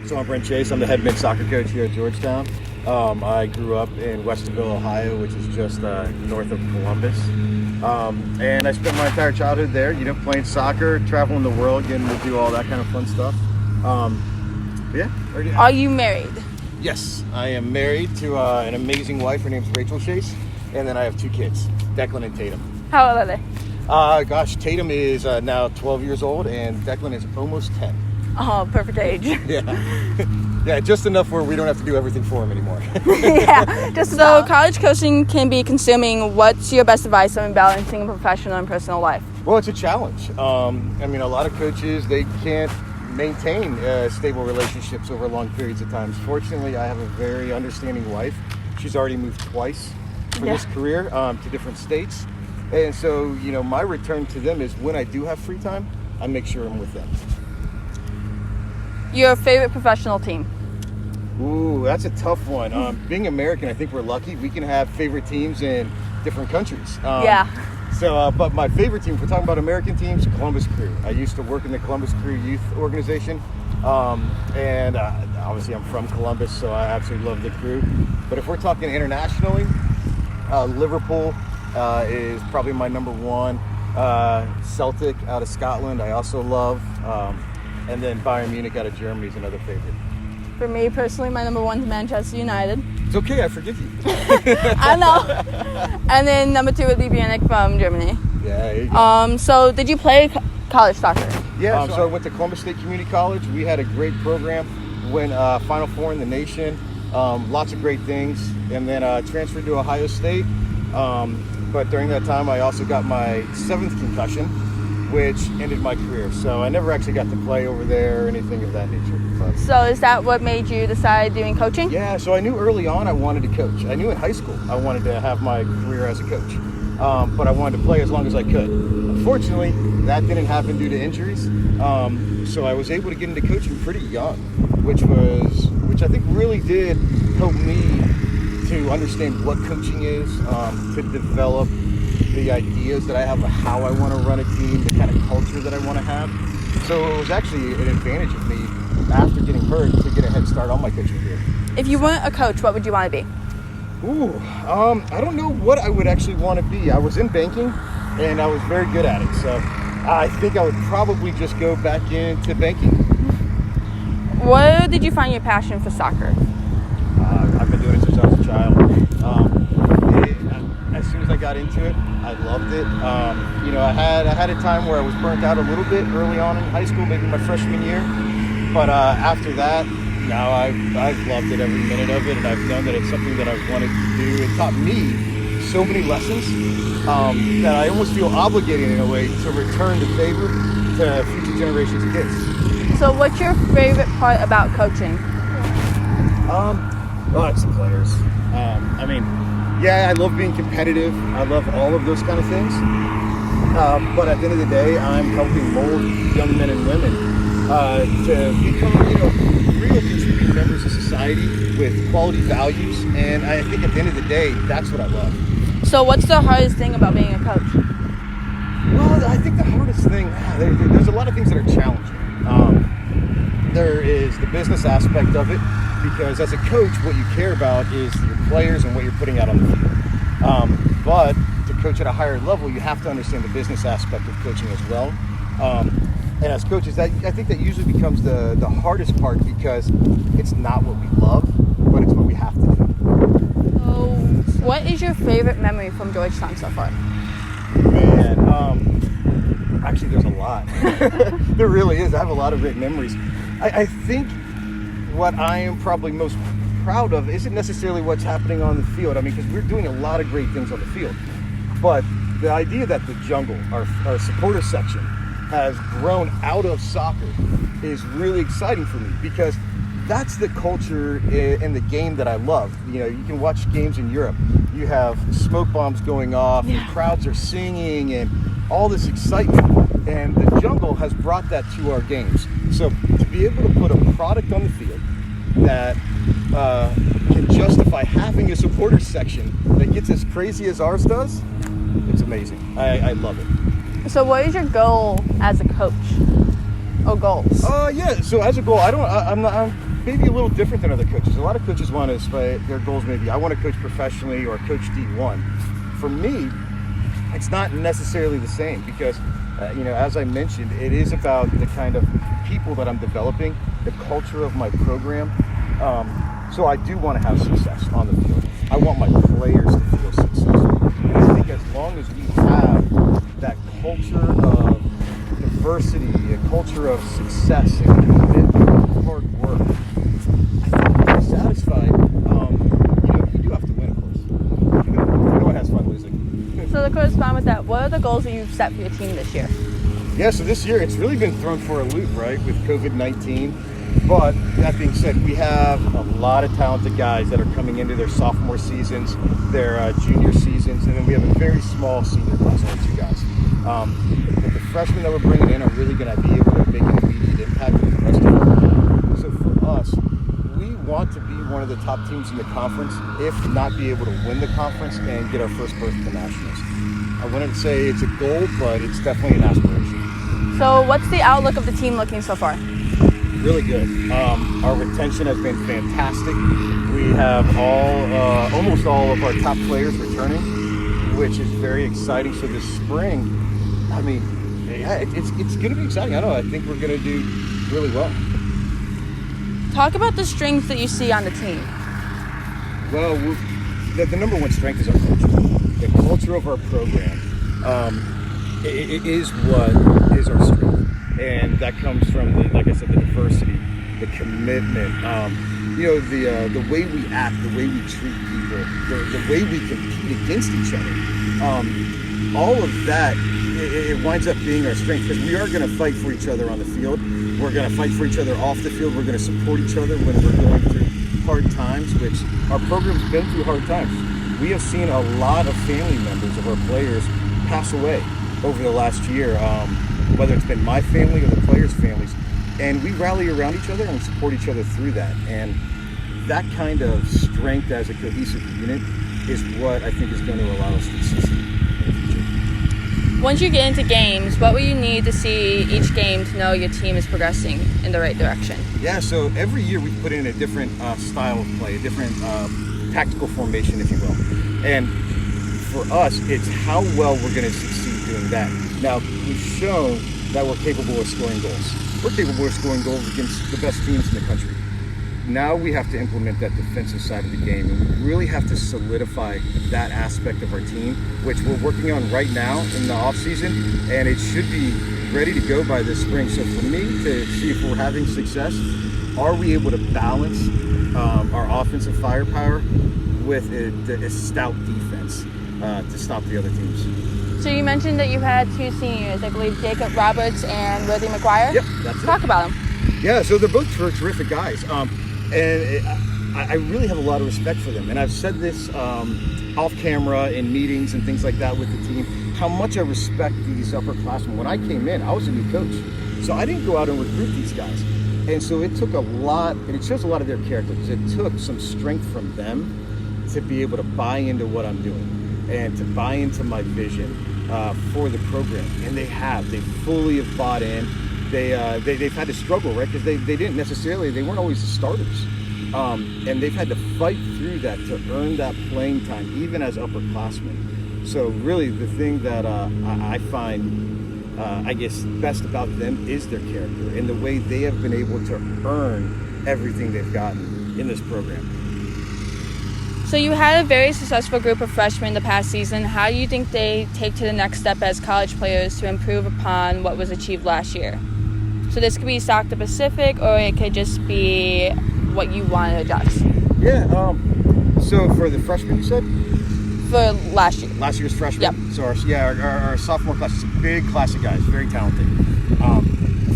So I'm Brent Chase. I'm the head men's soccer coach here at Georgetown. I grew up in Westerville, Ohio, which is just north of Columbus. And I spent my entire childhood there, playing soccer, traveling the world, getting to do all that kind of fun stuff. Are you married? Yes, I am married to an amazing wife. Her name's Brent Chase. And then I have two kids, Declan and Tatum. How old are they? Tatum is now 12 years old, and Declan is almost 10. Oh, perfect age. Yeah, just enough where we don't have to do everything for him anymore. So college coaching can be consuming. What's your best advice on balancing a professional and personal life? Well, it's a challenge. A lot of coaches, they can't maintain stable relationships over long periods of time. Fortunately, I have a very understanding wife. She's already moved twice for this career to different states. And so, my return to them is when I do have free time, I make sure I'm with them. Your favorite professional team? Ooh, that's a tough one. Being American, I think we're lucky. We can have favorite teams in different countries. But my favorite team, if we're talking about American teams, Columbus Crew. I used to work in the Columbus Crew youth organization. Obviously I'm from Columbus, so I absolutely love the Crew. But if we're talking internationally, Liverpool is probably my number one. Celtic out of Scotland, I also love. And then Bayern Munich out of Germany is another favorite. For me personally, my number one is Manchester United. It's okay, I forgive you. I know. And then number two would be Munich from Germany. Yeah, there you go. So did you play college soccer? Yeah, so I went to Columbus State Community College. We had a great program. Went Final Four in the nation. Lots of great things. And then transferred to Ohio State. But during that time, I also got my 7th concussion, which ended my career. So I never actually got to play over there or anything of that nature. So is that what made you decide doing coaching? Yeah, so I knew early on I wanted to coach. I knew in high school I wanted to have my career as a coach. But I wanted to play as long as I could. Unfortunately, that didn't happen due to injuries. So I was able to get into coaching pretty young, which I think really did help me to understand what coaching is, to develop the ideas that I have of how I want to run a team, the kind of culture that I want to have. So it was actually an advantage of me after getting hurt to get a head start on my coaching career. If you weren't a coach, what would you want to be? I don't know what I would actually want to be. I was in banking and I was very good at it. So I think I would probably just go back into banking. Where did you find your passion for soccer? I've been doing it since I was a child. As soon as I got into it, I loved it. I had a time where I was burnt out a little bit early on in high school, maybe my freshman year. But after that, now I've loved it every minute of it, and I've known that it's something that I've wanted to do. It taught me so many lessons that I almost feel obligated in a way to return the favor to future generations of kids. So what's your favorite part about coaching? It's the players. I love being competitive. I love all of those kind of things. But at the end of the day, I'm helping mold young men and women to become, real contributing members of society with quality values. And I think at the end of the day, that's what I love. So what's the hardest thing about being a coach? Well, I think the hardest thing, there's a lot of things that are challenging. There is the business aspect of it, because as a coach, what you care about is your players and what you're putting out on the field. But to coach at a higher level, you have to understand the business aspect of coaching as well. And as coaches, I think that usually becomes the hardest part, because it's not what we love, but it's what we have to do. So what is your favorite memory from Georgetown so far? Man, actually there's a lot. There really is. I have a lot of great memories. I think what I am probably most proud of isn't necessarily what's happening on the field. Because we're doing a lot of great things on the field. But the idea that the jungle, our supporter section, has grown out of soccer is really exciting for me, because that's the culture in the game that I love. You can watch games in Europe. You have smoke bombs going off, and crowds are singing, and all this excitement. And the jungle has brought that to our games. So to be able to put a product on the field that can justify having a supporter section that gets as crazy as ours does, it's amazing. I love it. So what is your goal as a coach? Or goals? So as a goal, I'm maybe a little different than other coaches. A lot of coaches want to aspire, their goals maybe, I want to coach professionally or coach D1. For me, it's not necessarily the same because, as I mentioned, it is about the kind of people that I'm developing, the culture of my program. So I do want to have success on the field. I want my players to feel successful. And I think as long as we have that culture of diversity, a culture of success and commitment and hard work, I think we're satisfied. You do have to win, of course. No one has fun losing. So to correspond with that, what are the goals that you've set for your team this year? Yeah, so this year it's really been thrown for a loop, right, with COVID-19. But that being said, we have a lot of talented guys that are coming into their sophomore seasons, their junior seasons, and then we have a very small senior class, only 2 guys. But the freshmen that we're bringing in are really going to be able to make an immediate impact with the rest of them. So for us, we want to be one of the top teams in the conference, if not be able to win the conference and get our first berth at the Nationals. I wouldn't say it's a goal, but it's definitely an aspiration. So what's the outlook of the team looking so far? Really good. Our retention has been fantastic. We have almost all of our top players returning, which is very exciting. So this spring, I mean, yeah, it's going to be exciting. I think we're going to do really well. Talk about the strengths that you see on the team. Well, the number one strength is our culture. The culture of our program it is what is our strength. And that comes from, like I said, the diversity, the commitment, the way we act, the way we treat people, the way we compete against each other. All of that, it winds up being our strength because we are going to fight for each other on the field. We're going to fight for each other off the field. We're going to support each other when we're going through hard times, which our program's been through hard times. We have seen a lot of family members of our players pass away over the last year. Whether it's been my family or the players' families, and we rally around each other and we support each other through that. And that kind of strength as a cohesive unit is what I think is going to allow us to succeed in the future. Once you get into games, what will you need to see each game to know your team is progressing in the right direction? Yeah, so every year we put in a different style of play, a different tactical formation, if you will. And for us, it's how well we're going to succeed doing that. Now, we've shown that we're capable of scoring goals. We're capable of scoring goals against the best teams in the country. Now we have to implement that defensive side of the game, and we really have to solidify that aspect of our team, which we're working on right now in the offseason, and it should be ready to go by this spring. So for me to see if we're having success, are we able to balance our offensive firepower with a stout defense to stop the other teams? So you mentioned that you've had 2 seniors, I believe Jacob Roberts and Willie McGuire. Yep, that's Talk about them. Yeah, so they're both terrific guys. And I really have a lot of respect for them. And I've said this off camera in meetings and things like that with the team, how much I respect these upperclassmen. When I came in, I was a new coach. So I didn't go out and recruit these guys. And so it took a lot, and it shows a lot of their character, because it took some strength from them to be able to buy into what I'm doing and to buy into my vision for the program. And they fully have bought in. They've had to struggle, right? Because they didn't necessarily, they weren't always the starters. And they've had to fight through that to earn that playing time, even as upperclassmen. So really the thing that I find, I guess, best about them is their character and the way they have been able to earn everything they've gotten in this program. So you had a very successful group of freshmen the past season. How do you think they take to the next step as college players to improve upon what was achieved last year? So this could be Stockton Pacific, or it could just be what you want to adjust. Yeah, so for the freshmen, you said? For last year. Last year's freshmen? Yep. So our sophomore class is a big class of guys, very talented.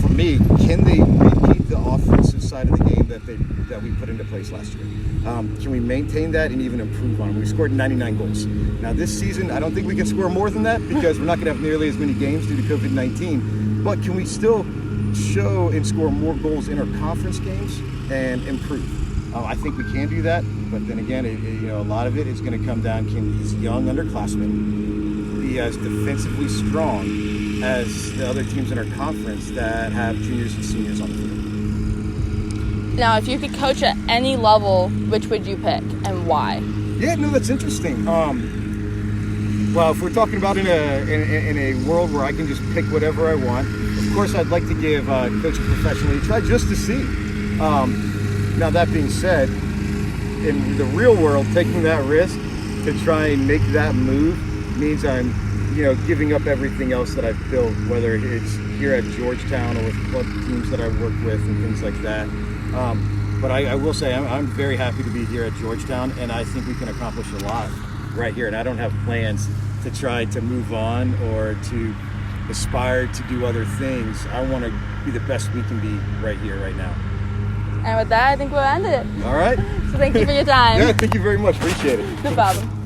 For me, can they repeat the offensive side of the game that we put into place last year? Can we maintain that and even improve on it? We scored 99 goals. Now this season, I don't think we can score more than that because we're not going to have nearly as many games due to COVID-19. But can we still show and score more goals in our conference games and improve? I think we can do that, but then again, a lot of it is going to come down, can these young underclassmen be as defensively strong as the other teams in our conference that have juniors and seniors on the field? Now, if you could coach at any level, which would you pick and why? Yeah, no, that's interesting. Well, if we're talking about in a world where I can just pick whatever I want, of course I'd like to give coaching professionally a try just to see. Now that being said, in the real world, taking that risk to try and make that move means I'm, giving up everything else that I've built, whether it's here at Georgetown or with club teams that I work with and things like that. But I will say I'm very happy to be here at Georgetown, and I think we can accomplish a lot right here. And I don't have plans to try to move on or to aspire to do other things. I want to be the best we can be right here, right now. And with that, I think we'll end it. All right. So thank you for your time. Yeah, thank you very much. Appreciate it. No problem.